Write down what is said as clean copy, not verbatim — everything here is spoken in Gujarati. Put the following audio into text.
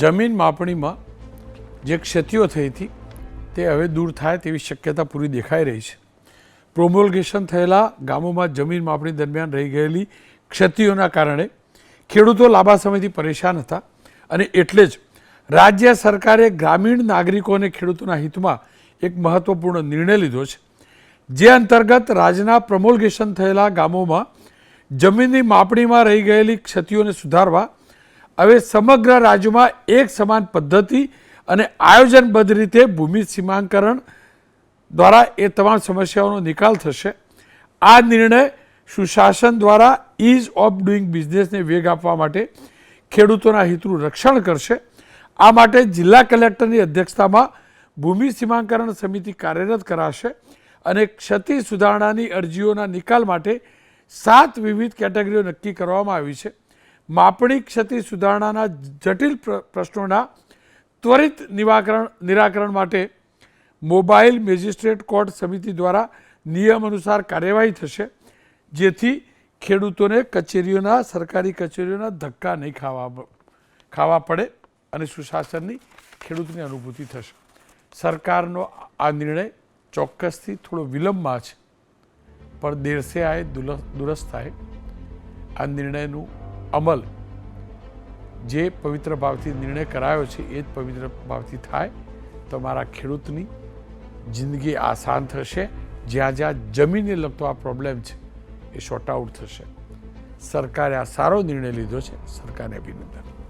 જમીન માપણીમાં જે ક્ષતિઓ થઈ હતી તે હવે દૂર થાય તેવી શક્યતા પૂરી દેખાઈ રહી છે. પ્રોમોલ્ગેશન થયેલા ગામોમાં જમીન માપણી દરમિયાન રહી ગયેલી ક્ષતિઓના કારણે ખેડૂતો લાંબા સમયથી પરેશાન હતા અને એટલે જ રાજ્ય સરકારે ગ્રામીણ નાગરિકો અને ખેડૂતોના હિતમાં એક મહત્વપૂર્ણ નિર્ણય લીધો છે, જે અંતર્ગત રાજ્યના પ્રમોલ્ગેશન થયેલા ગામોમાં જમીનની માપણીમાં રહી ગયેલી ક્ષતિઓને સુધારવા હવે સમગ્ર રાજ્યમાં એક સમાન પદ્ધતિ અને આયોજનબદ્ધ રીતે ભૂમિ સીમાંકન દ્વારા એ તમામ સમસ્યાઓનો નિકાલ થશે. આ નિર્ણય સુશાસન દ્વારા ઇઝ ઓફ ડુઈંગ બિઝનેસને વેગ આપવા માટે ખેડૂતોના હિતનું રક્ષણ કરશે. આ માટે જિલ્લા કલેક્ટરની અધ્યક્ષતામાં ભૂમિ સીમાંકન સમિતિ કાર્યરત કરાશે અને ક્ષતિ સુધારણાની અરજીઓના નિકાલ માટે 7 વિવિધ કેટેગરીઓ નક્કી કરવામાં આવી છે. માપણી ક્ષતિ સુધારણાના જટિલ પ્રશ્નોના ત્વરિત નિરાકરણ માટે મોબાઈલ મેજિસ્ટ્રેટ કોર્ટ સમિતિ દ્વારા નિયમ અનુસાર કાર્યવાહી થશે, જેથી ખેડૂતોને સરકારી કચેરીઓના ધક્કા નહીં ખાવા પડે અને સુશાસનની ખેડૂતની અનુભૂતિ થશે. સરકારનો આ નિર્ણય ચોક્કસથી થોડો વિલંબમાં છે, પણ દેર સે આયે દુરસ્ત થાય. આ નિર્ણયનું અમલ જે પવિત્ર ભાવથી નિર્ણય કરાયો છે એ જ પવિત્ર ભાવથી થાય તો મારા ખેડૂતની જિંદગી આસાન થશે. જ્યાં જ્યાં જમીનને લગતો આ પ્રોબ્લેમ છે એ શોર્ટ આઉટ થશે. સરકારે આ સારો નિર્ણય લીધો છે, સરકારને અભિનંદન.